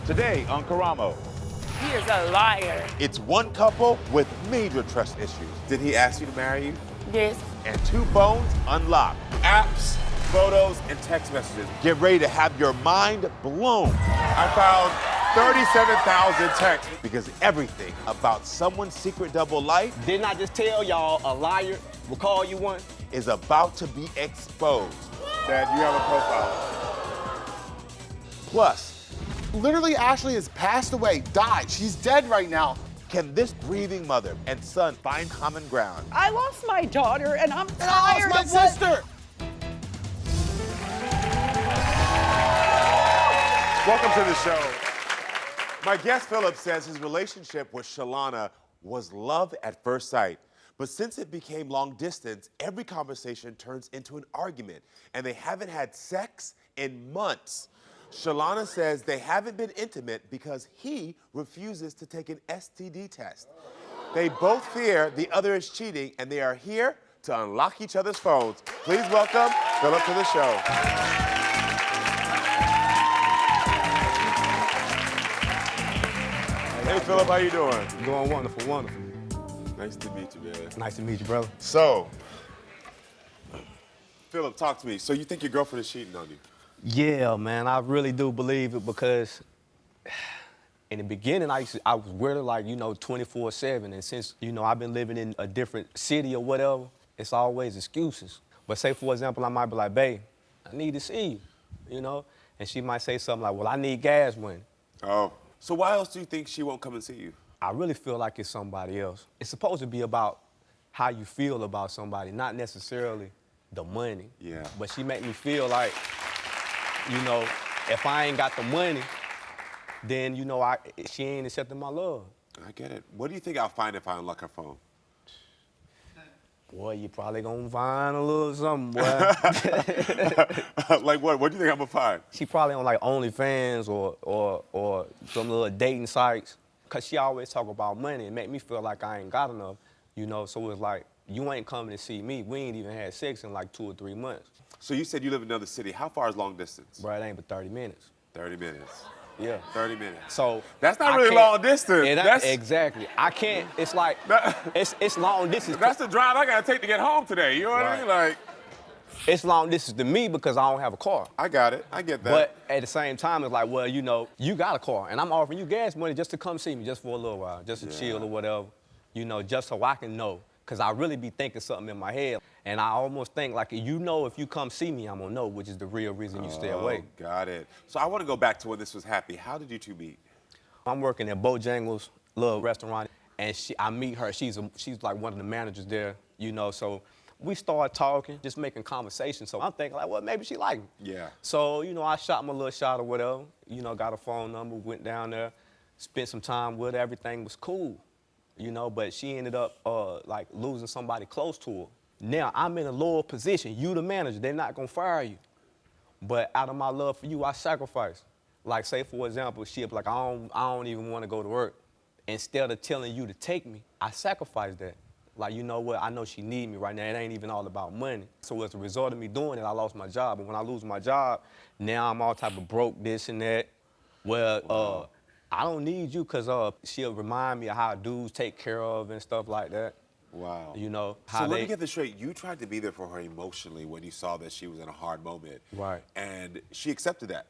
Today on Karamo. He is a liar. It's one couple with major trust issues. Did he ask you to marry you? Yes. And two phones unlocked. Apps, photos, and text messages. Get ready to have your mind blown. I found 37,000 texts. Because everything about someone's secret double life Didn't I just tell y'all a liar will call you one? is about to be exposed. Dad, you have a profile. Plus, Literally, Ashley has passed away, died. She's dead right now. can this grieving mother and son find common ground? I lost my daughter, and I'm And I tired lost my of what- sister. Welcome to the show. My guest, Phillip, says his relationship with Shalanna was love at first sight. But since it became long distance, every conversation turns into an argument, and they haven't had sex in months. Shalanna says they haven't been intimate because he refuses to take an STD test. They both fear the other is cheating, and they are here to unlock each other's phones. Please welcome Phillip to the show. Hey, Phillip, how you doing? Doing wonderful, wonderful. Nice to meet you, man. Nice to meet you, brother. So, Phillip, talk to me. So you think your girlfriend is cheating on you? Yeah, man, I really do believe it because in the beginning, I was really like, 24/7. And since, I've been living in a different city or whatever, it's always excuses. But say, for example, I might be like, babe, I need to see you, And she might say something like, well, I need gas money. Oh. So why else do you think she won't come and see you? I really feel like it's somebody else. It's supposed to be about how you feel about somebody, not necessarily the money. Yeah. But she make me feel like, if I ain't got the money, then, she ain't accepting my love. I get it. What do you think I'll find if I unlock her phone? Boy, you probably gonna find a little something, boy. Like what? What do you think I'm gonna find? She probably on like OnlyFans or some little dating sites. Cause she always talk about money and make me feel like I ain't got enough, So it's like, you ain't coming to see me. We ain't even had sex in like 2 or 3 months. So you said you live in another city. How far is long distance? Bro, it ain't but 30 minutes. 30 minutes. Yeah. 30 minutes. So That's not I really can't- long distance. That's exactly. I can't. It's like it's long distance. That's the drive I gotta take to get home today. You know what I mean? Like, It's long distance to me because I don't have a car. I got it. I get that. But at the same time, it's like, well, you got a car, and I'm offering you gas money just to come see me, just for a little while, just to chill or whatever, just so I can know. Because I really be thinking something in my head, and I almost think, like, if you come see me, I'm going to know, which is the real reason you stay away. Got it. So I want to go back to when this was happy. How did you two meet? I'm working at Bojangles' little restaurant, and I meet her. She's like one of the managers there, so we start talking, just making conversation. So I'm thinking, like, well, maybe she like me. Yeah. So, I shot my little shot or whatever, got a phone number, went down there, spent some time with her, everything was cool, but she ended up, like, losing somebody close to her. Now, I'm in a lower position. You the manager, they're not gonna fire you. But out of my love for you, I sacrifice. Like, say, for example, she'll be like, I don't even wanna go to work. Instead of telling you to take me, I sacrifice that. Like, you know what, I know she need me right now. It ain't even all about money. So as a result of me doing it, I lost my job. And when I lose my job, now I'm all type of broke, this and that. Well, I don't need you because she'll remind me of how dudes take care of and stuff like that. Wow. How so let me get this straight. You tried to be there for her emotionally when you saw that she was in a hard moment. Right. And she accepted that.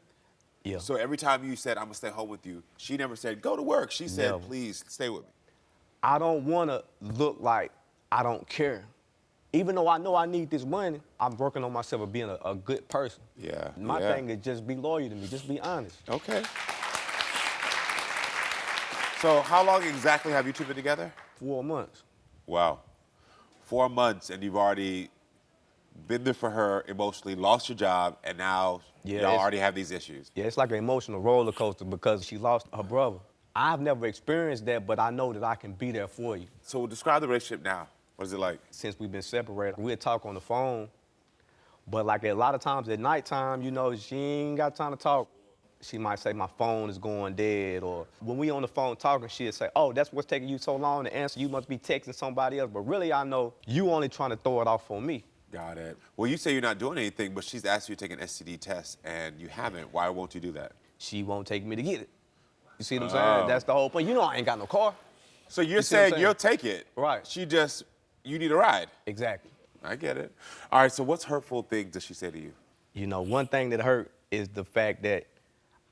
Yeah. So every time you said, I'm gonna stay home with you, she never said, go to work. She said, Never. please stay with me. I don't want to look like I don't care. Even though I know I need this money, I'm working on myself of being a good person. Yeah. My thing is just be loyal to me, just be honest. Okay. So how long exactly have you two been together? 4 months. Wow. 4 months, and you've already been there for her emotionally, lost your job, and now y'all already have these issues. Yeah, it's like an emotional roller coaster because she lost her brother. I've never experienced that, but I know that I can be there for you. So describe the relationship now. What is it like? Since we've been separated, we'll talk on the phone, but like a lot of times at nighttime, she ain't got time to talk. She might say my phone is going dead, or when we on the phone talking, she'll say, oh, that's what's taking you so long to answer. You must be texting somebody else, but really I know you only trying to throw it off on me. Got it. Well, you say you're not doing anything, but she's asked you to take an STD test, and you haven't. Why won't you do that? She won't take me to get it. You see what I'm saying? That's the whole point. You know I ain't got no car. So you're see what I'm saying you'll take it. Right. You need a ride. Exactly. I get it. All right, so what's hurtful things does she say to you? You know, one thing that hurt is the fact that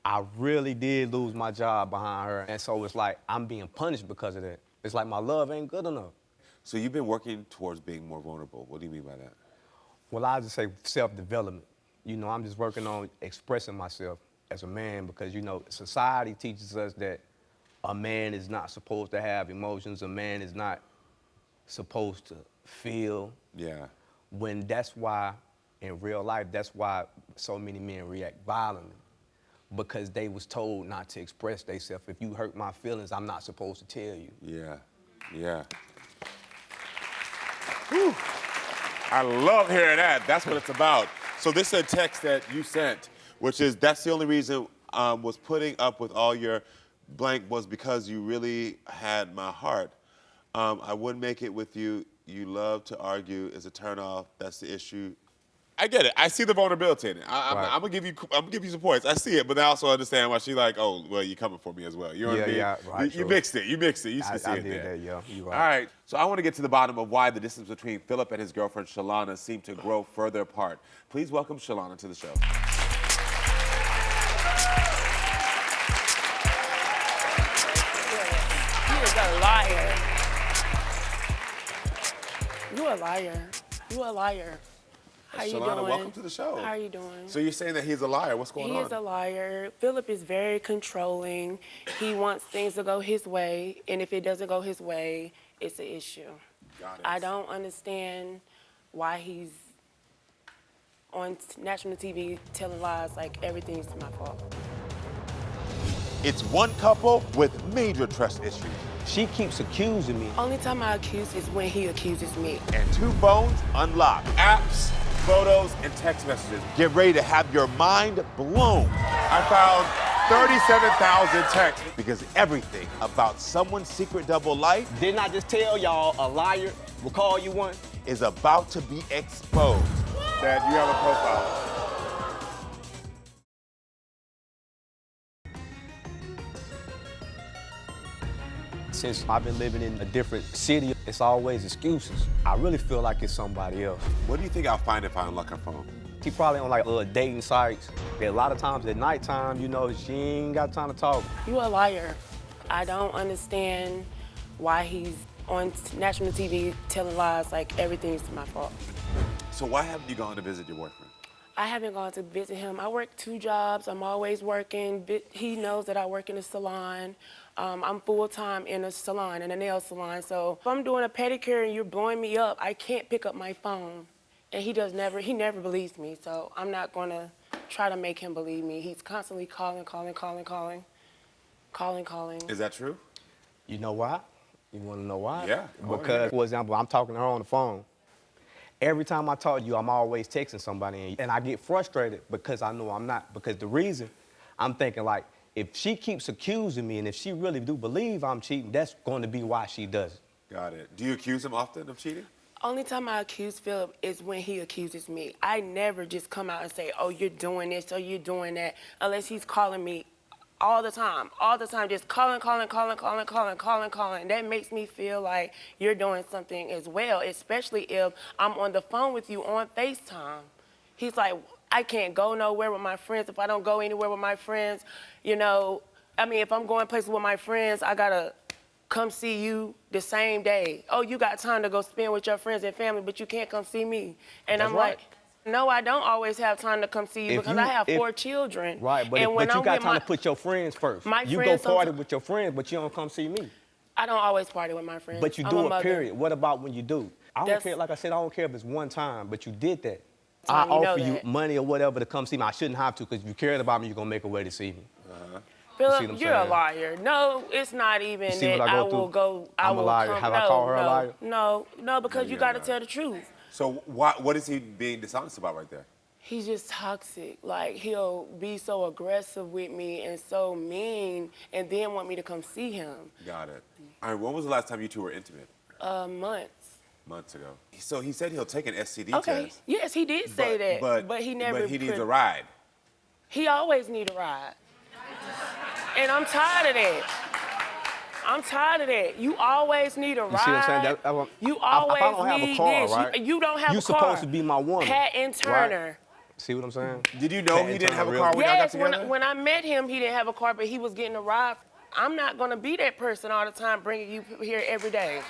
I really did lose my job behind her. And so it's like I'm being punished because of that. It's like my love ain't good enough. So you've been working towards being more vulnerable. What do you mean by that? Well, I just say self-development. You know, I'm just working on expressing myself as a man because, you know, society teaches us that a man is not supposed to have emotions. A man is not supposed to feel. Yeah. When that's why, in real life, that's why so many men react violently. Because they was told not to express themselves. If you hurt my feelings, I'm not supposed to tell you. Yeah, yeah. Whew. I love hearing that. That's what it's about. So this is a text that you sent, which is, that's the only reason was putting up with all your blank was because you really had my heart. I wouldn't make it with you. You love to argue is a turnoff. That's the issue. I get it. I see the vulnerability in it. I'm gonna give you some points. I see it, but I also understand why she's like, oh, well, you're coming for me as well. You know what I mean? Yeah, right. You mixed it. You mixed it. You can see I it did there. that, yeah. You right. All right. So I want to get to the bottom of why the distance between Phillip and his girlfriend Shalanna seemed to grow further apart. Please welcome Shalanna to the show. He is a liar. You a liar. You a liar. How you Shalanna, doing? welcome to the show. How are you doing? So you're saying that he's a liar. What's going on? He is a liar. Phillip is very controlling. He wants things to go his way, and if it doesn't go his way, it's an issue. Got it. I don't understand why he's on national TV telling lies like everything's my fault. It's one couple with major trust issues She keeps accusing me. Only time I accuse is when he accuses me. and 2 phones unlocked. Apps, photos, and text messages. Get ready to have your mind blown I found 37,000 texts. because everything about someone's secret double life Didn't I just tell y'all a liar will call you one? is about to be exposed. Dad, you have a profile. Since I've been living in a different city, it's always excuses. I really feel like it's somebody else. What do you think I'll find if I unlock her phone? She probably on like dating sites. A lot of times at nighttime, you know, she ain't got time to talk. You a liar. I don't understand why he's on national TV telling lies like everything's my fault. So why haven't you gone to visit your boyfriend? I haven't gone to visit him. I work 2 jobs. I'm always working. He knows that I work in a salon. I'm full-time in a salon, in a nail salon. So if I'm doing a pedicure and you're blowing me up, I can't pick up my phone. And he never believes me. So I'm not gonna try to make him believe me. He's constantly calling. Is that true? You know why? You wanna know why? Yeah. Because, for example, I'm talking to her on the phone. Every time I talk to you, I'm always texting somebody, and I get frustrated because I know I'm not. Because the reason, I'm thinking like, if she keeps accusing me and if she really do believe I'm cheating, that's going to be why she does it. Got it. Do you accuse him often of cheating? Only time I accuse Phillip is when he accuses me. I never just come out and say, oh, you're doing this or you're doing that, unless he's calling me all the time, just calling. That makes me feel like you're doing something as well, especially if I'm on the phone with you on FaceTime. He's like, I can't go nowhere with my friends. If I don't go anywhere with my friends, you know, I mean, if I'm going places with my friends, I gotta come see you the same day. Oh, you got time to go spend with your friends and family, but you can't come see me. And That's I'm right. like, no, I don't always have time to come see you because I have 4 children. Right, but, and when but you I'm got with time my, to put your friends first. my You go friends party someti- with your friends, but you don't come see me. I don't always party with my friends. But you I'm do a it, mother. period. What about when you do? I don't That's- care, like I said, I don't care if it's one time, but you did that. Time, I you know offer you that. money or whatever to come see me. I shouldn't have to, because if you cared about me, you're going to make a way to see me. Phillip, see what I'm you're a saying? liar. No, it's not even see that what I go will through? go. I I'm a will liar. come. Have no, I called her a no, liar? No, because you you're got to not. tell the truth. So what is he being dishonest about right there? He's just toxic. Like, he'll be so aggressive with me and so mean and then want me to come see him. Got it. All right, when was the last time you two were intimate? Months. Months ago. So he said he'll take an STD Okay. test. Yes, he did say that. But he never. But he needs a ride. He always need a ride. And I'm tired of that. I'm tired of that. You always need a ride. You see what I'm saying? You if I always don't have need a car, this. right? You don't have a car. You supposed to be my woman. Pat and Turner. Right? See what I'm saying? Did you know he didn't have a car when y'all got Yes, together? when I met him, he didn't have a car, but he was getting a ride. I'm not gonna be that person all the time bringing you here every day.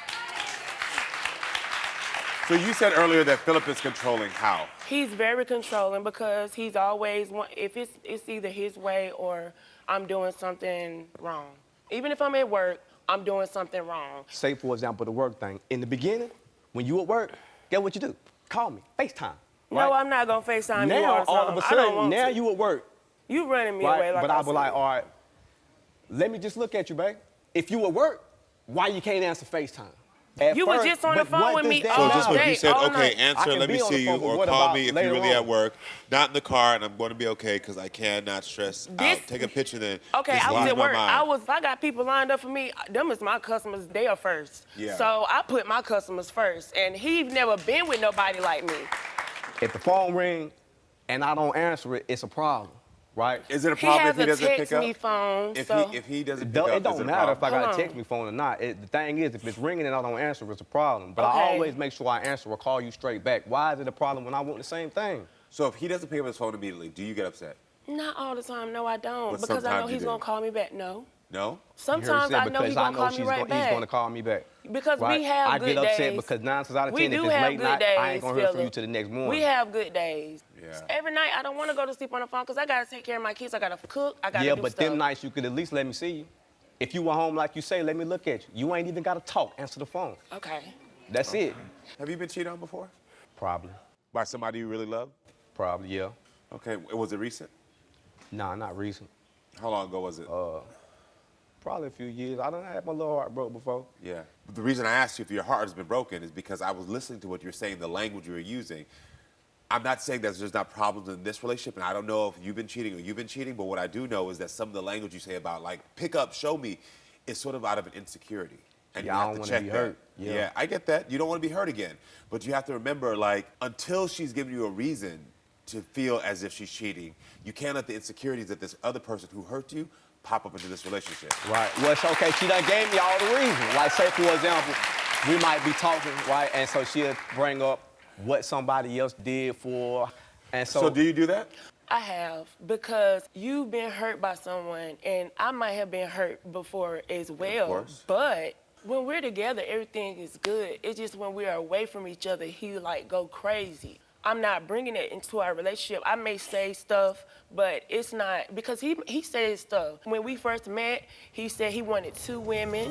So you said earlier that Phillip is controlling how? He's very controlling because he's always, if it's either his way or I'm doing something wrong. Even if I'm at work, I'm doing something wrong. Say, for example, the work thing. In the beginning, when you at work, guess what you do? Call me, FaceTime. No, right? I'm not gonna FaceTime you Now, all the time. all of a I don't sudden, want now to. you at work. You running me Right? away like But I I'll be like, said. all right, let me just look at you, babe. If you at work, why you can't answer FaceTime? You was just on the phone with me all So just when day, you said, all okay, night. answer, I let can me be on the see you, phone, but or what call about me if later you're really on? at work, not in the car, and I'm going to be okay because I cannot stress This- out. Take a picture then. Okay, Just I was lose at my work. mind. I got people lined up for me. Them is my customers. They are first. Yeah. So I put my customers first, and he's never been with nobody like me. If the phone ring and I don't answer it, it's a problem, right? Is it a He problem has if he a doesn't pick text up? me phone, If so he doesn't It pick up, don't is it a matter if I problem? got a Hold text on. me phone or not. The thing is, if it's ringing and I don't answer, it's a problem. But I Okay. always make sure I answer or call you straight back. Why is it a problem when I want the same thing? So if he doesn't pick up his phone immediately, do you get upset? not all the time. No, I don't, But because I know sometimes you he's do. gonna call me back. No. No? You heard Sometimes said I know because he's gonna call me right he's back. gonna call me back. Because right? we have I good get upset days. because 9 times out of 10, We if do it's have late good night, days, I ain't gonna hear from you Phillip. till the next morning. We have good days. Yeah. Every night I don't want to go to sleep on the phone because I gotta take care of my kids. I gotta cook. I gotta Yeah, do but stuff. them nights you could at least let me see you. If you were home like you say, let me look at you. You ain't even gotta talk. Answer the phone. Okay. That's it. Have you been cheated on before? Probably. By somebody you really love? Probably, yeah. Okay, was it recent? Nah, not recent. How long ago was it? Probably a few years. I done had my little heart broke before. Yeah. But the reason I asked you if your heart has been broken is because I was listening to what you're saying, the language you were using. I'm not saying that there's not problems in this relationship, and I don't know if you've been cheating or you've been cheating, but what I do know is that some of the language you say about, like, pick up, show me, is sort of out of an insecurity. And Yeah, you I have don't to wanna check be that. hurt. Yeah. I get that. You don't want to be hurt again. But you have to remember, like, until she's giving you a reason to feel as if she's cheating, you can't let the insecurities of this other person who hurt you pop up into this relationship. Right. Well, it's okay. She done gave me all the reasons. Like, say, for example, we might be talking, right? And so she'll bring up what somebody else did for her. And So do you do that? I have, because you've been hurt by someone, and I might have been hurt before as well. course. But when we're together, everything is good. It's just when we are away from each other, he like go crazy. I'm not bringing it into our relationship. I may say stuff, but it's not, because he says stuff. When we first met, he said he wanted 2 women.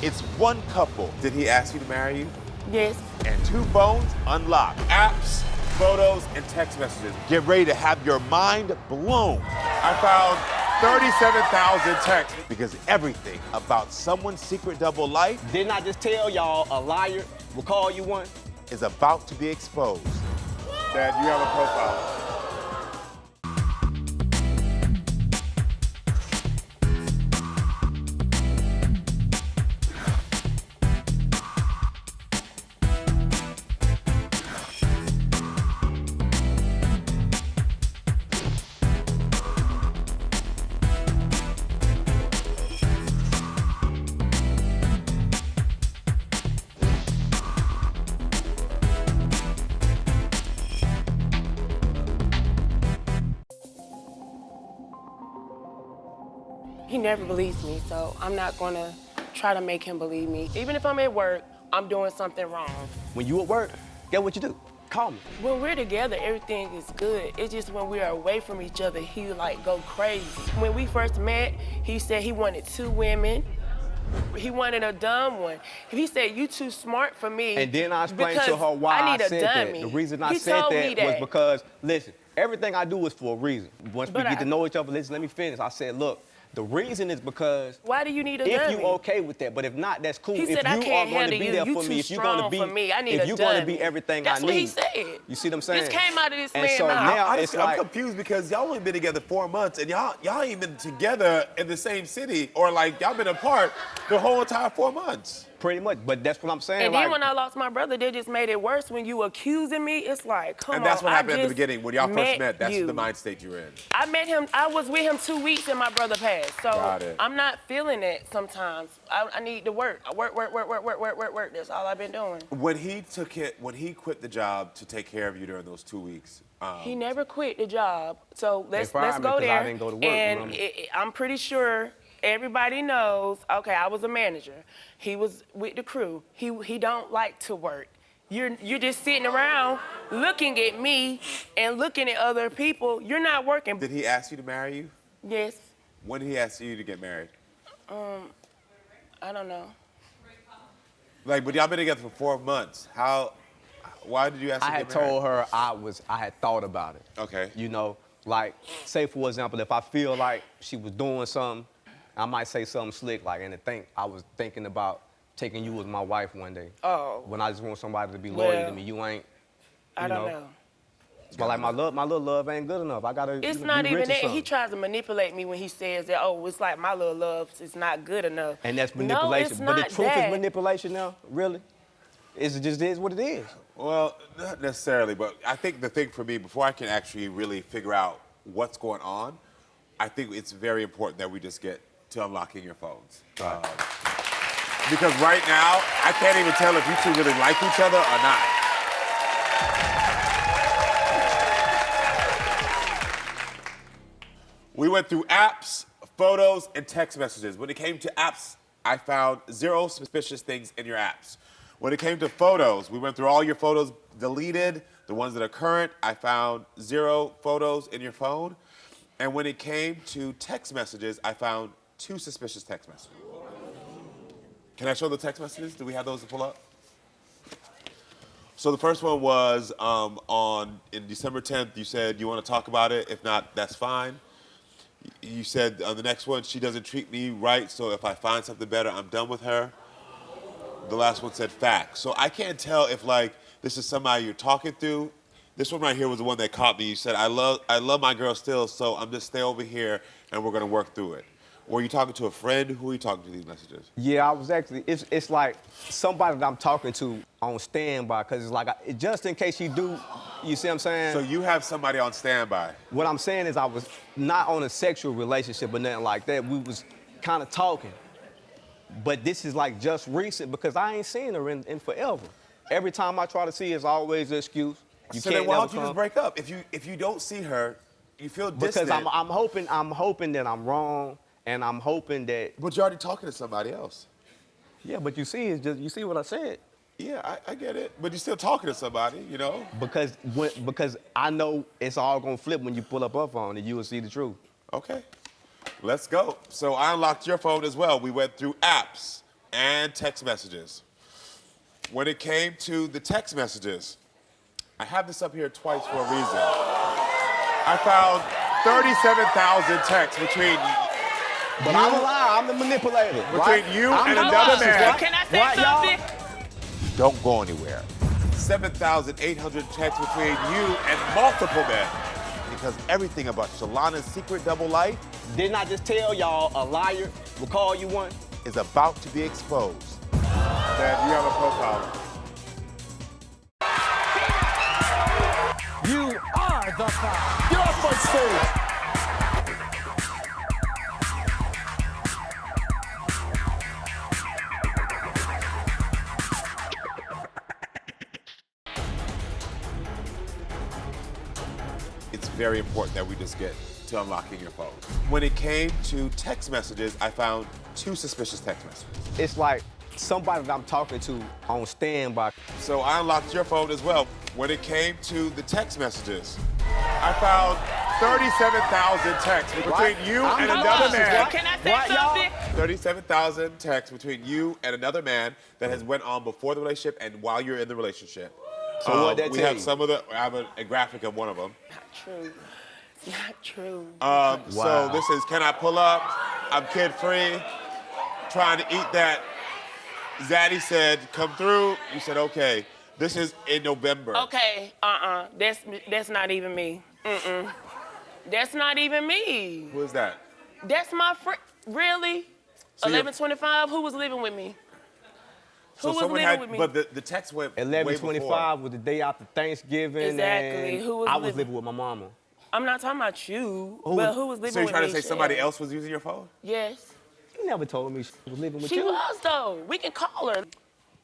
It's one couple. Did he ask you to marry you? Yes. And 2 phones unlocked. Apps, photos, and text messages. Get ready to have your mind blown. I found 37,000 texts. Because everything about someone's secret double life Didn't I just tell y'all a liar will call you one? is about to be exposed. Dad, you have a profile. He never believes me, so I'm not gonna try to make him believe me. Even if I'm at work, I'm doing something wrong. When you at work, guess what you do? Call me. When we're together, everything is good. It's just when we are away from each other, he like go crazy. When we first met, he said he wanted 2 women. He wanted a dumb one. He said, you too smart for me. And then I explained to because her why I need a said that. dummy. The reason I He said told me that was that. because, listen, everything I do is for a reason. Once we But get to I- know each other, listen, let me finish. I said, look, The reason is because Why do you need a if dummy? you okay with that, but if not, that's cool. He If said, you I are can't going to handle be you. there You for too me, if you're going to strong be, for me. I need if a you're going to be dummy. everything That's I what he need. said. You see what I'm saying? This came out of this And man's so mouth. now I'm it's like, confused because y'all only been together 4 months and y'all ain't been together in the same city or like y'all been apart the whole entire 4 months. pretty much, but that's what I'm saying. And like, then when I lost my brother, they just made it worse. When you accusing me, it's like, come on. And that's what happened at the just beginning when y'all first met. That's you. the mind state you're in. I met him, I was with him 2 weeks and my brother passed. So Got it. I'm not feeling it sometimes. I need to work. I work. That's all I've been doing. When he quit the job to take care of you during those 2 weeks, He never quit the job. So let's fired me go 'cause I there. didn't go to work, and remember? I'm pretty sure everybody knows, okay, I was a manager. He was with the crew. He don't like to work. You're just sitting around looking at me and looking at other people. You're not working. did he ask you to marry you? Yes. When did he ask you to get married? I don't know. Like, but y'all been together for 4 months. Why did you ask I her to had get married? told her I had thought about it. Okay. You know, like, say for example, if I feel like she was doing something, I might say something slick, like, I was thinking about taking you as my wife one day. Oh. When I just want somebody to be loyal Well, to me. You ain't, I don't know. But like my little love ain't good enough. I gotta It's be not rich even or that. He something. tries to manipulate me when he says that, oh, it's like my little love is not good enough. And that's manipulation. No, it's but the not truth that. is manipulation now, really. It just is what it is. Well, not necessarily, but I think the thing for me, before I can actually really figure out what's going on, I think it's very important that we just get to unlocking your phones. Because right now, I can't even tell if you two really like each other or not. We went through apps, photos, and text messages. When it came to apps, I found 0 suspicious things in your apps. When it came to photos, we went through all your photos deleted, the ones that are current. I found 0 photos in your phone. And when it came to text messages, I found 2 suspicious text messages. Can I show the text messages? Do we have those to pull up? So the first one was in December 10th, you said you want to talk about it. If not, that's fine. You said on the next one, she doesn't treat me right, so if I find something better, I'm done with her. The last one said facts. So I can't tell if like this is somebody you're talking through. This one right here was the one that caught me. You said, I love my girl still, so I'm just stay over here and we're gonna work through it. Were you talking to a friend? Who are you talking to these messages? Yeah, I was actually, it's like somebody that I'm talking to on standby, because it's like, just in case you do, you see what I'm saying? So you have somebody on standby. What I'm saying is I was not on a sexual relationship or nothing like that. We was kind of talking. But this is like just recent because I ain't seen her in forever. Every time I try to see her, it's always an excuse. You So can't then why never don't you come. just break up? If you don't see her, you feel distant. Because I'm hoping that I'm wrong, and I'm hoping that. But you're already talking to somebody else. Yeah, but you see, it's just you see what I said. Yeah, I get it. But you're still talking to somebody, you know? Because I know it's all gonna flip when you pull up her phone and you will see the truth. Okay, let's go. So I unlocked your phone as well. We went through apps and text messages. When it came to the text messages, I have this up here twice for a reason. I found 37,000 texts between But I'm a liar, I'm the manipulator. Between you and Hold another on. man. Can I say Right, y'all? something? Don't go anywhere. 7,800 texts between you and multiple men. Because everything about Shalanna's secret double life Didn't I just tell y'all a liar will call you one? is about to be exposed. That you have a profile. You are the five. Get off my stage. It's very important that we just get to unlocking your phone. When it came to text messages, I found 2 suspicious text messages. It's like somebody that I'm talking to on standby. So I unlocked your phone as well. When it came to the text messages, I found 37,000 texts between you and another man. Can I say What, y'all? something? 37,000 texts between you and another man that has went on before the relationship and while you're in the relationship. So what that we tell have you? some of the. I have a graphic of one of them. Not true. It's not true. So this is, can I pull up? I'm kid-free, trying to eat that. Zaddy said, come through. You said, okay. This is in November. Okay, that's not even me. That's not even me. Who is that? That's my friend. Really? So 11:25. Who was living with me? So Who was someone living had, with me? but the text went way 11:25 before. was the day after Thanksgiving. Exactly. And Who was I was living? living with my mama. I'm not talking about you, but who was living with me? So you're trying to say Shell? somebody else was using your phone? Yes. You never told me she was living with She you. was, though. We can call her.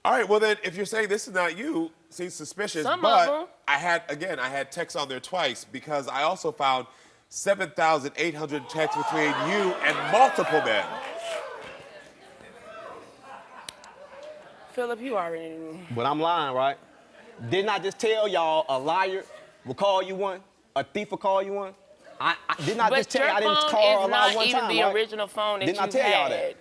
All right, well then, if you're saying this is not you, seems suspicious. Some of but them. I had texts on there twice because I also found 7,800 texts between you and multiple men. Phillip, you already knew. But I'm lying, right? Didn't I just tell y'all a liar will call you one? A thief will call you one? Didn't I just tell you I didn't call a lie one time, But your phone is not even the right? original phone that Didn't I you tell y'all had. that?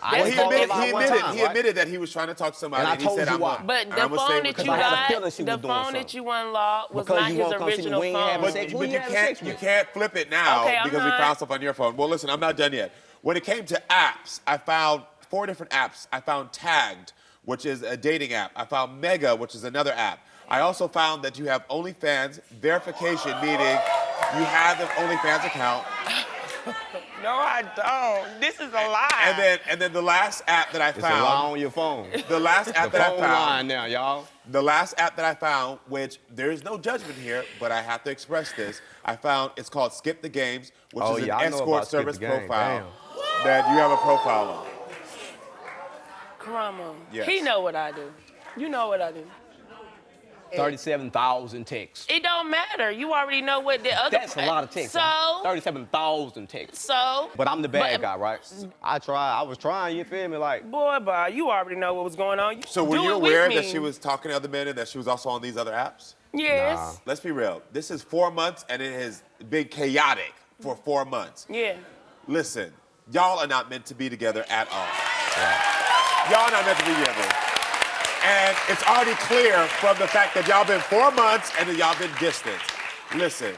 Well, he called a lie one admitted, time, he right? admitted that he was trying to talk to somebody, And I and he told said, you I'm why. gonna, But I'm the gonna stay phone with that you. you I had a got, feeling she the was doing phone something. that you unlocked was Because not you his won't come see me, original we ain't phone. having sex. Who But you you having sex can't, you with? can't flip it now Okay, I'm because we not. found stuff on your phone. Well, listen, I'm not done yet. When it came to apps, I found 4 different apps. I found Tagged, which is a dating app. I found Mega, which is another app. I also found that you have OnlyFans verification, meaning you have an OnlyFans account. No, I don't. This is a lie. And then the last app that I It's a lie found, on your phone. the last app The that I phone found, lying now, y'all. the last app that I found, which there is no judgment here, but I have to express this. I found it's called Skip the Games, which Oh, is yeah, an I know escort about Skip service the Game. profile that you have a profile on. Karamo, Yes. he know what I do. You know what I do. 37,000 texts. It don't matter. You already know what the other. That's a lot of texts. So. 37,000 texts. So. But I'm the bad guy, right? I was trying, you feel me? Like, Boy, you already know what was going on. So were Do you it with aware me. that she was talking to other men and that she was also on these other apps? Yes. Let's be real. This is 4 months and it has been chaotic for 4 months. Yeah. Listen, y'all are not meant to be together at all. Y'all are not meant to be together. And it's already clear from the fact that y'all been 4 months and that y'all been distant. Listen,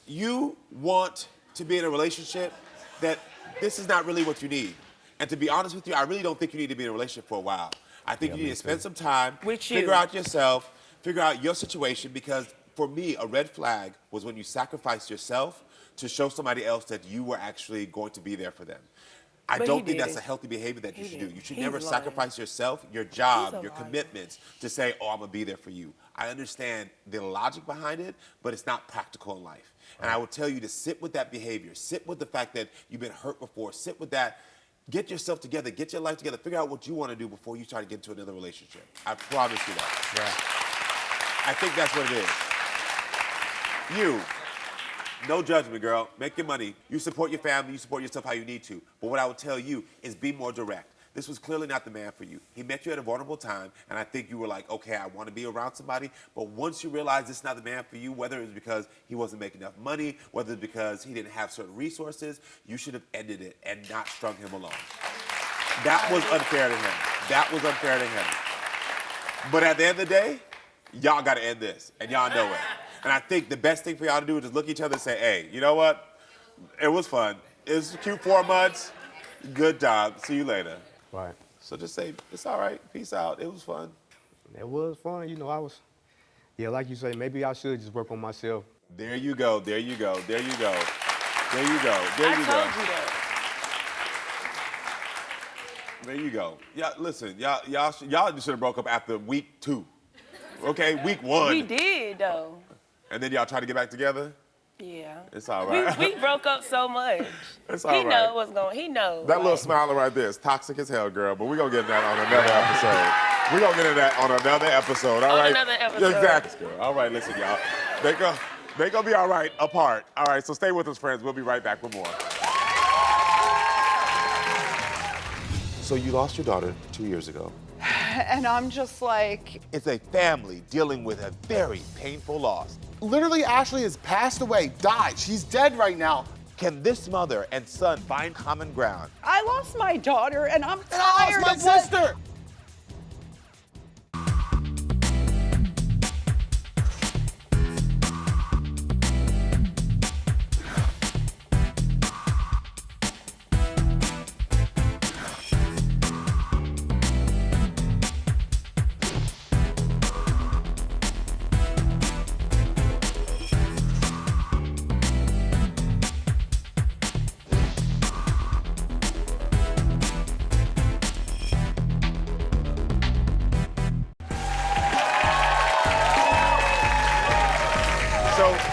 you want to be in a relationship that this is not really what you need. And to be honest with you, I really don't think you need to be in a relationship for a while. I think you need to spend some time, With you. figure out yourself, figure out your situation, because for me, a red flag was when you sacrificed yourself to show somebody else that you were actually going to be there for them. I But don't he think that's did a it. healthy behavior that you should do. You should He's never lying. sacrifice yourself, your job, He's a your liar. commitments to say, oh, I'm gonna be there for you. I understand the logic behind it, but it's not practical in life. And I would tell you to sit with that behavior, sit with the fact that you've been hurt before, sit with that, get yourself together, get your life together, figure out what you wanna do before you try to get into another relationship. I promise you that. yeah. I think that's what it is. You, no judgment, girl. Make your money. You support your family, you support yourself how you need to. But what I would tell you is be more direct. This was clearly not the man for you. He met you at a vulnerable time, and I think you were like, okay, I want to be around somebody. But once you realize this is not the man for you, whether it was because he wasn't making enough money, whether it's because he didn't have certain resources, you should have ended it and not strung him along. That was unfair to him. That was unfair to him. But at the end of the day, y'all got to end this, and y'all know it. And I think the best thing for y'all to do is just look at each other and say, hey, you know what? It was fun. It was a cute 4 months. Good job. See you later. Right. So just say, it's all right. Peace out. It was fun. It was fun, you know, yeah, like you say, maybe I should just work on myself. There you go. There you go. There you go. There you go. There you I go. told you that. There you go. Yeah, listen, y'all just should have broke up after week 2. Okay, week 1. We did, though. And then y'all try to get back together? Yeah. It's all right. We broke up so much. It's all He right. know what's going. He knows. That little smiler right there is toxic as hell, girl. But we're going to get into that on another episode. We're going to get into that on another episode, all On right? another episode. Exactly. All right, listen, y'all. They going to be all right apart. All right, so stay with us, friends. We'll be right back with more. So you lost your daughter 2 years ago. And I'm just like, It's a family dealing with a very painful loss. Literally, Ashley has passed away, died. She's dead right now. Can this mother and son find common ground? I lost my daughter and I'm And I tired lost my of what- sister.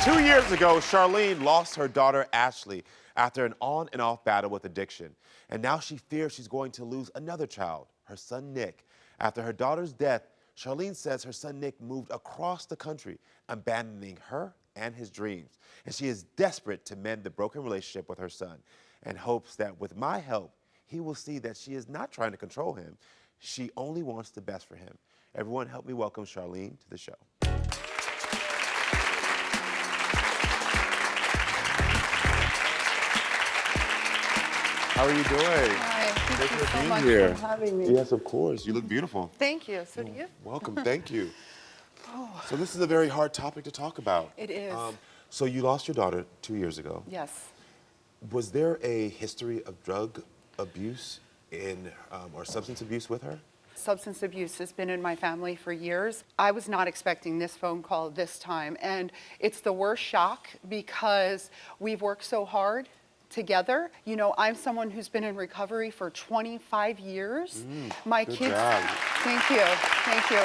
2 years ago, Charlene lost her daughter, Ashley, after an on and off battle with addiction. And now she fears she's going to lose another child, her son, Nick. After her daughter's death, Charlene says her son, Nick, moved across the country, abandoning her and his dreams. And she is desperate to mend the broken relationship with her son and hopes that with my help, he will see that she is not trying to control him. She only wants the best for him. Everyone help me welcome Charlene to the show. How are you doing? Hi, thank you so much here. for having me. Yes, of course. You look beautiful. Thank you. So do you? Welcome. Thank you. So this is a very hard topic to talk about. It is. So you lost your daughter 2 years ago. Yes. Was there a history of drug abuse or substance abuse with her? Substance abuse has been in my family for years. I was not expecting this phone call this time, and it's the worst shock because we've worked so hard together. You know, I'm someone who's been in recovery for 25 years. My good kids. job. Thank you. Thank you.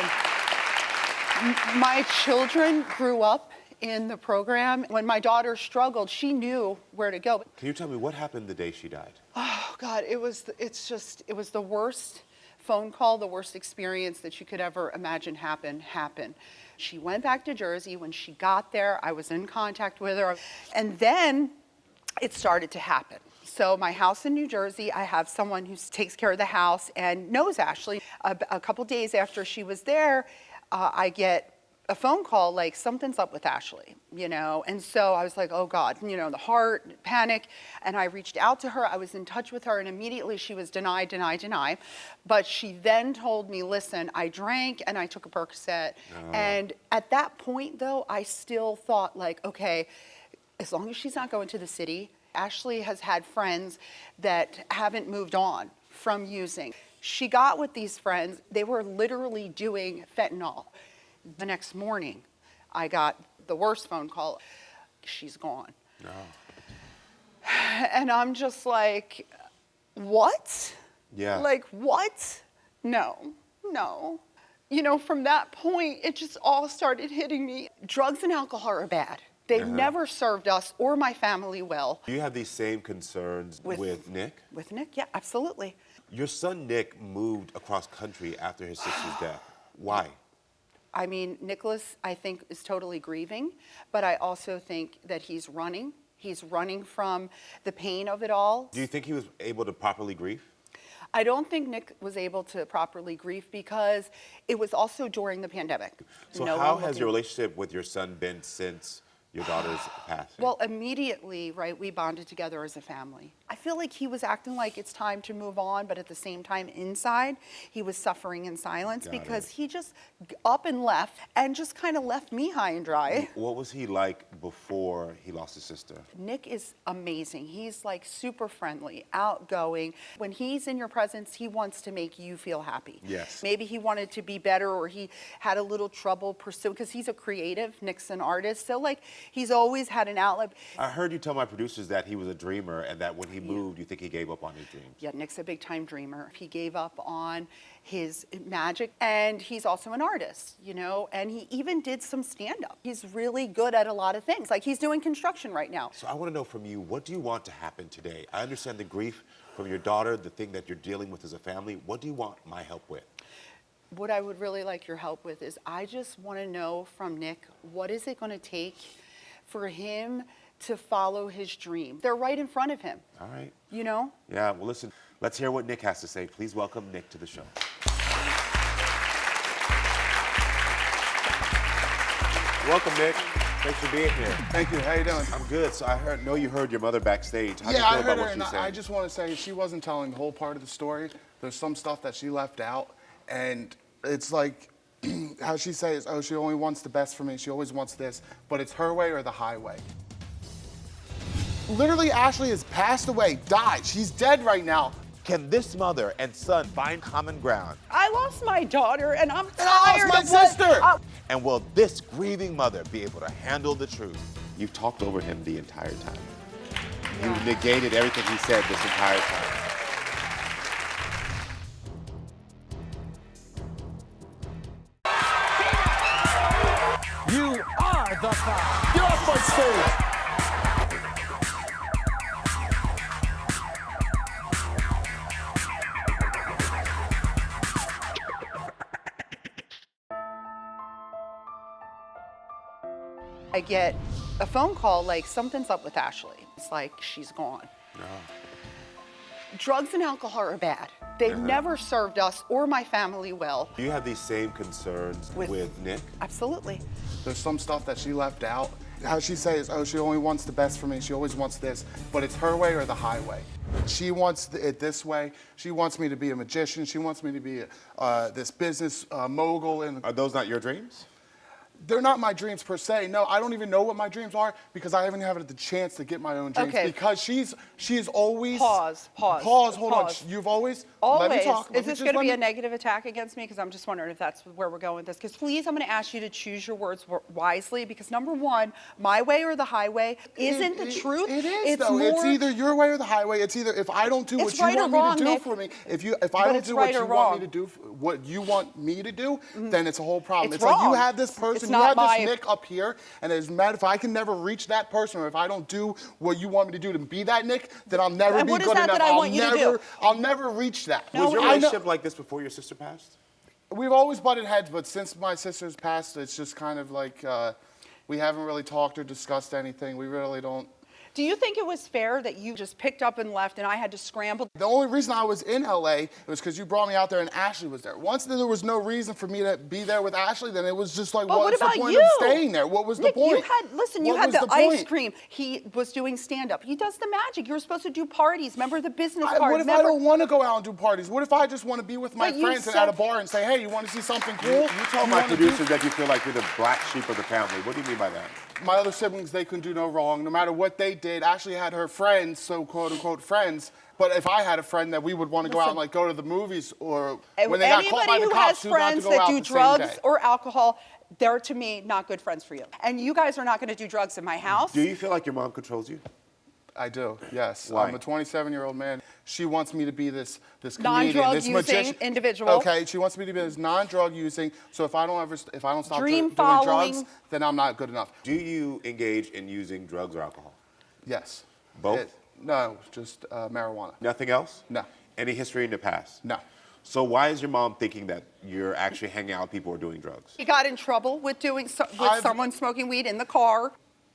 My children grew up in the program. When my daughter struggled, she knew where to go. Can you tell me what happened the day she died? Oh God, it was the worst phone call, the worst experience that you could ever imagine happen. She went back to Jersey. When she got there, I was in contact with her. And then it started to happen. So my house in New Jersey, I have someone who takes care of the house and knows Ashley. A couple days after she was there, I get a phone call like something's up with Ashley, you know? And so I was like, oh God, you know, the heart, panic. And I reached out to her, I was in touch with her, and immediately she was deny. But she then told me, listen, I drank and I took a Percocet. And at that point though, I still thought like, okay, as long as she's not going to the city. Ashley has had friends that haven't moved on from using. She got with these friends, they were literally doing fentanyl. The next morning, I got the worst phone call. She's gone. No. And I'm just like, what? Yeah. Like, what? No. You know, from that point, it just all started hitting me. Drugs and alcohol are bad. They've never served us or my family well. Do you have these same concerns with Nick? With Nick, yeah, absolutely. Your son Nick moved across country after his sister's death. Why? I mean, Nicholas, I think, is totally grieving, but I also think that he's running. He's running from the pain of it all. Do you think he was able to properly grieve? I don't think Nick was able to properly grieve because it was also during the pandemic. So how has your relationship with your son been since your daughter's passing? Well, immediately, right, we bonded together as a family. I feel like he was acting like it's time to move on, but at the same time, inside, he was suffering in silence because he just up and left and just kind of left me high and dry. What was he like before he lost his sister? Nick is amazing. He's like super friendly, outgoing. When he's in your presence, he wants to make you feel happy. Yes. Maybe he wanted to be better or he had a little trouble pursuing, because he's a creative, Nick's an artist. So like, he's always had an outlet. I heard you tell my producers that he was a dreamer and that when he moved, you think he gave up on his dreams. Yeah, Nick's a big time dreamer. He gave up on his magic, and he's also an artist, you know, and he even did some stand-up. He's really good at a lot of things. Like he's doing construction right now. So I want to know from you, what do you want to happen today? I understand the grief from your daughter, the thing that you're dealing with as a family. What do you want my help with? What I would really like your help with is I just want to know from Nick, what is it going to take for him to follow his dream? They're right in front of him. All right. You know? Yeah, well, listen, let's hear what Nick has to say. Please welcome Nick to the show. Welcome, Nick. Thanks for being here. Thank you. How you doing? I'm good. So I know you heard your mother backstage. How do you Yeah, feel I about heard what her, she and said? I just want to say she wasn't telling the whole part of the story. There's some stuff that she left out, and it's like how she says, oh, she only wants the best for me. She always wants this, but it's her way or the highway. Literally, Ashley has passed away, died. She's dead right now. Can this mother and son find common ground? I lost my daughter, and I'm I tired lost of my sister. And will this grieving mother be able to handle the truth? You've talked over him the entire time. You negated everything he said this entire time. You are the five. Get off my stage. I get a phone call like something's up with Ashley. It's like she's gone. No. Drugs and alcohol are bad. They've never served us or my family well. Do you have these same concerns with Nick? Absolutely. There's some stuff that she left out. How she says, oh, she only wants the best for me. She always wants this, but it's her way or the highway. She wants it this way. She wants me to be a magician. She wants me to be this business mogul. And Are those not your dreams? they're not my dreams per se. No, I don't even know what my dreams are because I haven't had the chance to get my own dreams. Okay. Because she's always... Pause. Hold on. You've always... Always. Let me talk. Is this going to be a negative attack against me? Because I'm just wondering if that's where we're going with this. Because please, I'm going to ask you to choose your words wisely. Because number one, my way or the highway isn't the truth. It is, though. It's either your way or the highway. It's either if I don't do what you want me to do for me, if I don't do what you want me to do, what you want me to do, then it's a whole problem. It's like you have this person, you have this Nick up here, and it's mad if I can never reach that person, or if I don't do what you want me to do to be that Nick, then I'll never be good enough. I'll never reach that. Was your relationship like this before your sister passed? We've always butted heads, but since my sister's passed, it's just kind of like we haven't really talked or discussed anything. We really don't. Do you think it was fair that you just picked up and left and I had to scramble? The only reason I was in LA was because you brought me out there and Ashley was there. Once there was no reason for me to be there with Ashley, then it was just like, what's the point of staying there? What was the point? You had the ice cream. He was doing stand-up. He does the magic. You were supposed to do parties. Remember the business cards? What if I don't want to go out and do parties? What if I just want to be with my friends and at a bar and say, hey, you want to see something cool? You told my producers that you feel like you're the black sheep of the family. What do you mean by that? My other siblings, they couldn't do no wrong. No matter what they did, Ashley had her friends, so quote-unquote friends. But if I had a friend that we would want to go out and like go to the movies, or when they got caught by the cops, who got to go out the same day. Anybody who has friends that do drugs or alcohol, they're, to me, not good friends for you. And you guys are not going to do drugs in my house. Do you feel like your mom controls you? I do, yes. Why? I'm a 27-year-old man. She wants me to be this comedian, non-drug this using magician. individual. Okay, she wants me to be this non-drug using. So if I don't stop doing drugs, then I'm not good enough. Do you engage in using drugs or alcohol? Yes. Both? No, just marijuana. Nothing else? No. Any history in the past? No. So why is your mom thinking that you're actually hanging out with people who are doing drugs? He got in trouble with someone smoking weed in the car.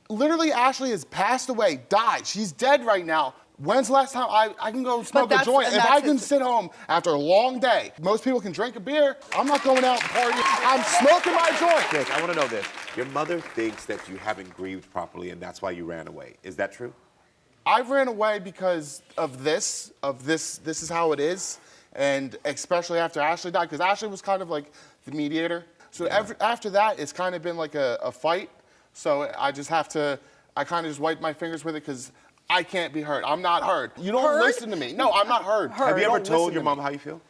Literally, Ashley has passed away, died. She's dead right now. When's the last time I can go smoke a joint? If I can sit home after a long day, most people can drink a beer. I'm not going out and partying. I'm smoking my joint. Nick, I want to know this. Your mother thinks that you haven't grieved properly, and that's why you ran away. Is that true? I ran away because of this. This is how it is. And especially after Ashley died, because Ashley was kind of like the mediator. So after that, it's kind of been like a fight. So I just have to, I kind of just wipe my fingers with it because I can't be heard. I'm not heard. You don't listen to me. No, I'm not heard. Have you ever told your mom how you feel?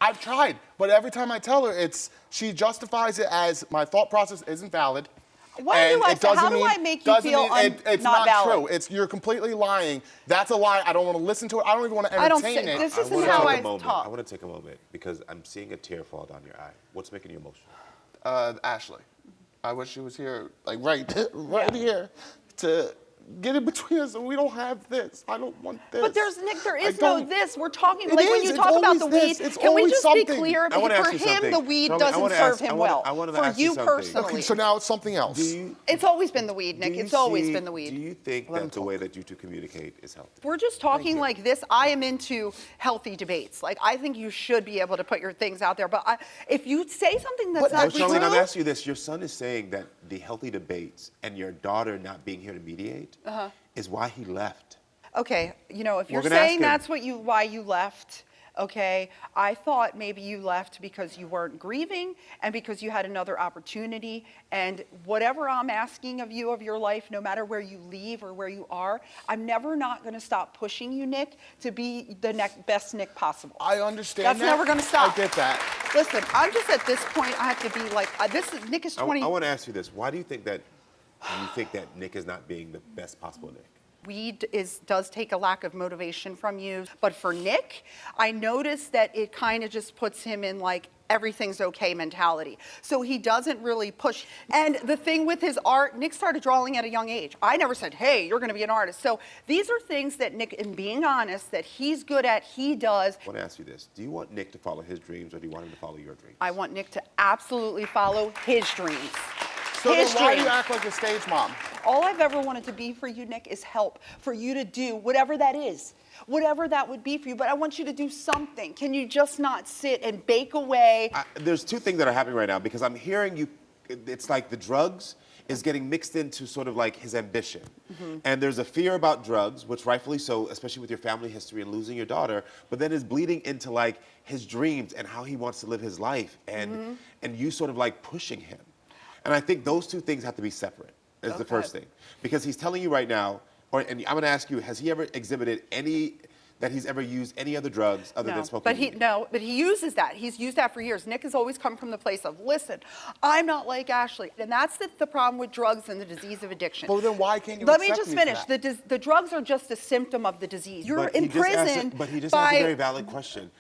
I've tried, but every time I tell her, she justifies it as my thought process isn't valid. How do I make you feel it's not valid? True. You're completely lying. That's a lie. I don't want to listen to it. I don't even want to entertain it. This isn't how I talk. I want to take a moment because I'm seeing a tear fall down your eye. What's making you emotional? Ashley. I wish she was here, like right here, to get in between us, and we don't have this. I don't want this. But there is no this. We're talking, like when you talk about the weed, can we just be clear? For him, the weed doesn't serve him well. For you personally. Okay, so now it's something else. It's always been the weed, Nick. It's always been the weed. Do you think that the way that you two communicate is healthy? We're just talking like this. I am into healthy debates. Like, I think you should be able to put your things out there. But if you say something that's not true. Charlene, I'm asking you this. Your son is saying that the healthy debates and your daughter not being here to mediate is why he left. Okay, if you're saying that's why you left, okay, I thought maybe you left because you weren't grieving and because you had another opportunity, and whatever I'm asking of you of your life, no matter where you leave or where you are, I'm never not going to stop pushing you, Nick, to be the best Nick possible. I understand That's never going to stop. I get that. Listen, I'm just at this point, I have to be like, Nick is 20. I want to ask you this. Why do you think that Nick is not being the best possible Nick? Weed does take a lack of motivation from you. But for Nick, I noticed that it kind of just puts him in like everything's okay mentality. So he doesn't really push. And the thing with his art, Nick started drawing at a young age. I never said, hey, you're going to be an artist. So these are things that Nick, in being honest, that he's good at, he does. I want to ask you this. Do you want Nick to follow his dreams or do you want him to follow your dreams? I want Nick to absolutely follow his dreams. So then his why do dreams. you act like a stage mom? All I've ever wanted to be for you, Nick, is help. For you to do whatever that is. Whatever that would be for you. But I want you to do something. Can you just not sit and bake away? There's two things that are happening right now because I'm hearing you, it's like the drugs is getting mixed into sort of like his ambition. And there's a fear about drugs, which rightfully so, especially with your family history and losing your daughter, but then is bleeding into like his dreams and how he wants to live his life and you sort of like pushing him. And I think those two things have to be separate, is the first thing. Because he's telling you right now, and I'm gonna ask you, has he ever exhibited that he's ever used any other drugs other than smoking weed? But he uses that. He's used that for years. Nick has always come from the place of, listen, I'm not like Ashley. And that's the problem with drugs and the disease of addiction. Well, then why can't you Let me accept just me for finish. that? The drugs are just a symptom of the disease. You're in prison. But he just asked a very valid question.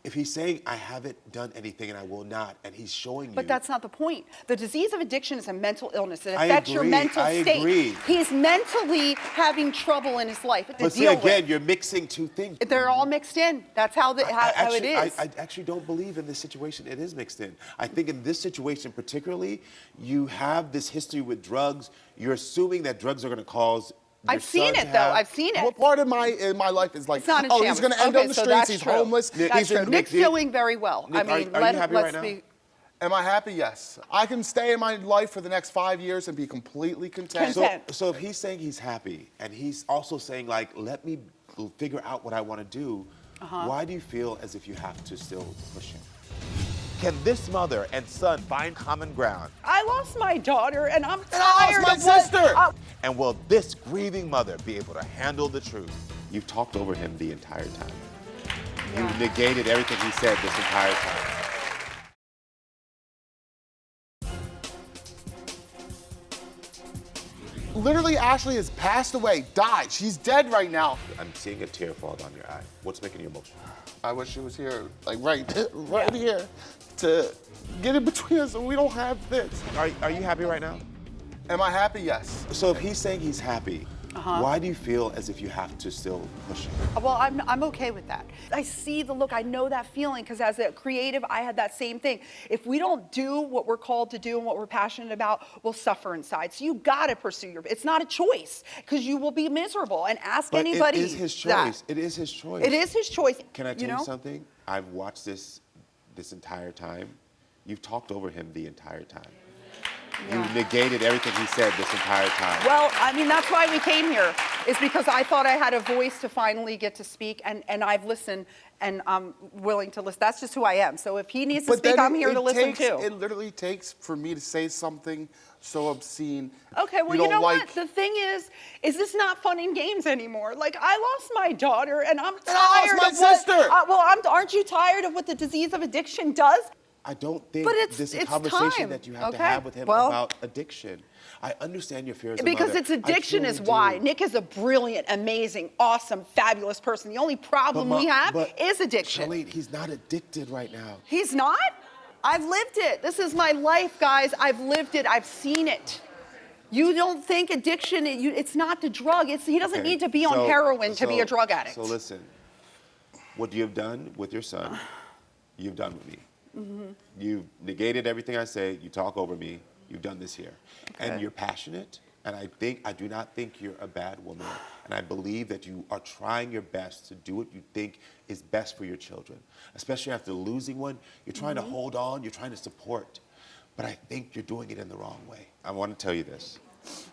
If he's saying, I haven't done anything and I will not, and he's showing you. But that's not the point. The disease of addiction is a mental illness. It I affects your agree, mental I state. agree. He's mentally having trouble in his life to But see, deal again, with. you're mixing two things. They're all mixed in. That's how it is. I actually don't believe in this situation it is mixed in. I think in this situation particularly, you have this history with drugs. You're assuming that drugs are going to cause your I've seen son it to though. have- I've seen it. What part of my life is like, It's not in oh, he's shambles. going to end Okay, on the so streets, that's he's true. homeless. That's true. Nick's doing very well. Nick, I mean, are you happy right now? Am I happy? Yes. I can stay in my life for the next 5 years and be completely content. So if he's saying he's happy and he's also saying like, let me figure out what I want to do, why do you feel as if you have to still push him? Can this mother and son find common ground? I lost my daughter, and I'm I tired lost my of sister. And will this grieving mother be able to handle the truth? You've talked over him the entire time. You've negated everything he said this entire time. Literally, Ashley has passed away, died. She's dead right now. I'm seeing a tear fall down your eye. What's making you emotional? I wish she was here, like right here, to get in between us so we don't have this. Are you happy right now? Am I happy? Yes. So if he's saying he's happy, why do you feel as if you have to still push him? Well, I'm okay with that. I see the look. I know that feeling because as a creative, I had that same thing. If we don't do what we're called to do and what we're passionate about, we'll suffer inside. So you got to pursue it's not a choice because you will be miserable. And ask anybody. It is his choice. that. It is his choice. It is his choice. Can I tell you something? I've watched this entire time. You've talked over him the entire time. You've negated everything he said this entire time. Well, I mean, that's why we came here, is because I thought I had a voice to finally get to speak, and I've listened, and I'm willing to listen. That's just who I am. So if he needs to speak, I'm here to listen too. It literally takes for me to say something so obscene. Okay, well, you know what? The thing is this not fun and games anymore? Like, I lost my daughter, and I'm tired my of what... sister! Aren't you tired of what the disease of addiction does? I don't think this is a it's conversation time, that you have to okay? have with him about addiction. I understand your fears. Because it's addiction is why. Nick is a brilliant, amazing, awesome, fabulous person. The only problem we have is addiction. Charlene, he's not addicted right now. He's not? I've lived it. This is my life, guys. I've lived it. I've seen it. You don't think addiction, it's not the drug. He doesn't need to be on heroin to be a drug addict. So listen, what you have done with your son, you've done with me. You've negated everything I say. You talk over me. You've done this here. And you're passionate. And I do not think you're a bad woman. And I believe that you are trying your best to do what you think is best for your children. Especially after losing one, you're trying to hold on. You're trying to support. But I think you're doing it in the wrong way. I want to tell you this.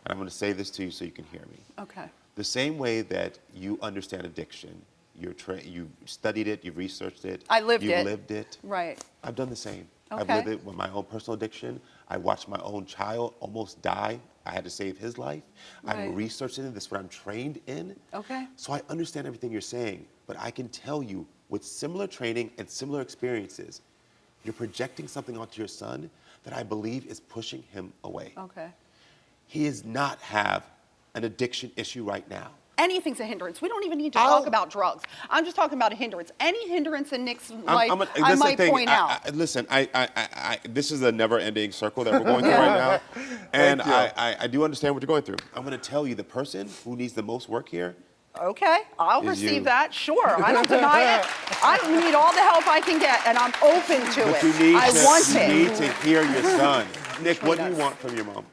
And I'm going to say this to you so you can hear me. Okay. The same way that you understand addiction, you've studied it, you've researched it. I lived it. You've lived it. Right. I've done the same. Okay. I've lived it with my own personal addiction. I watched my own child almost die. I had to save his life. I'm researching it. This is what I'm trained in. Okay. So I understand everything you're saying, but I can tell you with similar training and similar experiences, you're projecting something onto your son that I believe is pushing him away. Okay. He does not have an addiction issue right now. Anything's a hindrance. We don't even need to talk about drugs. I'm just talking about a hindrance. Any hindrance in Nick's life, I might point out. Listen, this is a never-ending circle that we're going through right now. And I do understand what you're going through. I'm going to tell you, the person who needs the most work here. Okay, I'll receive that. Sure, I don't deny it. I need all the help I can get, and I'm open to it. You need to hear your son. Nick, what do you want from your mom?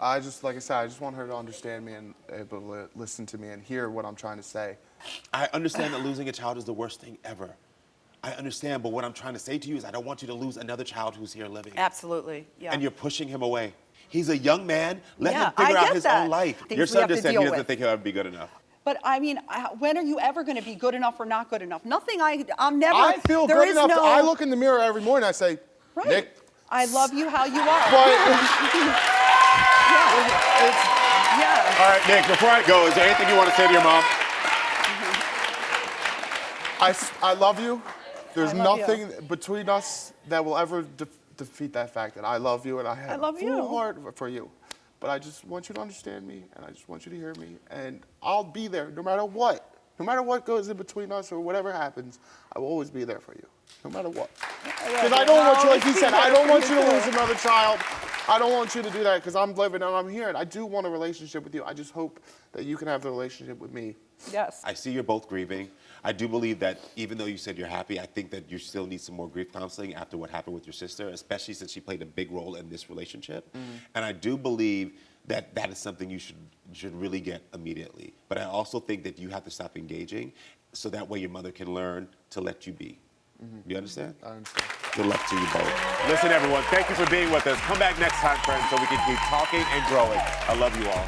I just, like I said, I just want her to understand me and able to listen to me and hear what I'm trying to say. I understand that losing a child is the worst thing ever. I understand, but what I'm trying to say to you is I don't want you to lose another child who's here living. Absolutely, yeah. And you're pushing him away. He's a young man. Let Yeah, him figure I out get his that. own life. Things Your we son have to just said he deal doesn't with. think he'll ever be good enough. But I mean, when are you ever going to be good enough or not good enough? Nothing. I'm never. I feel there good is enough. No, I look in the mirror every morning. I say, right. Nick. I love you how you are. But Yeah. All right, Nick, before I go, is there anything you want to say to your mom? I love you. There's I love nothing between us that will ever defeat that fact that I love you and I have love a full you. heart for you. But I just want you to understand me and I just want you to hear me and I'll be there no matter what. No matter what goes in between us or whatever happens, I will always be there for you, no matter what. Because I don't want you, like you said, I don't want you to lose another child. I don't want you to do that because I'm living and I'm here and I do want a relationship with you. I just hope that you can have the relationship with me. Yes. I see you're both grieving. I do believe that even though you said you're happy, I think that you still need some more grief counseling after what happened with your sister, especially since she played a big role in this relationship. And I do believe that that is something you should really get immediately. But I also think that you have to stop engaging so that way your mother can learn to let you be. You understand? I understand. Good luck to you both. Listen, everyone, thank you for being with us. Come back next time, friends, so we can keep talking and growing. I love you all.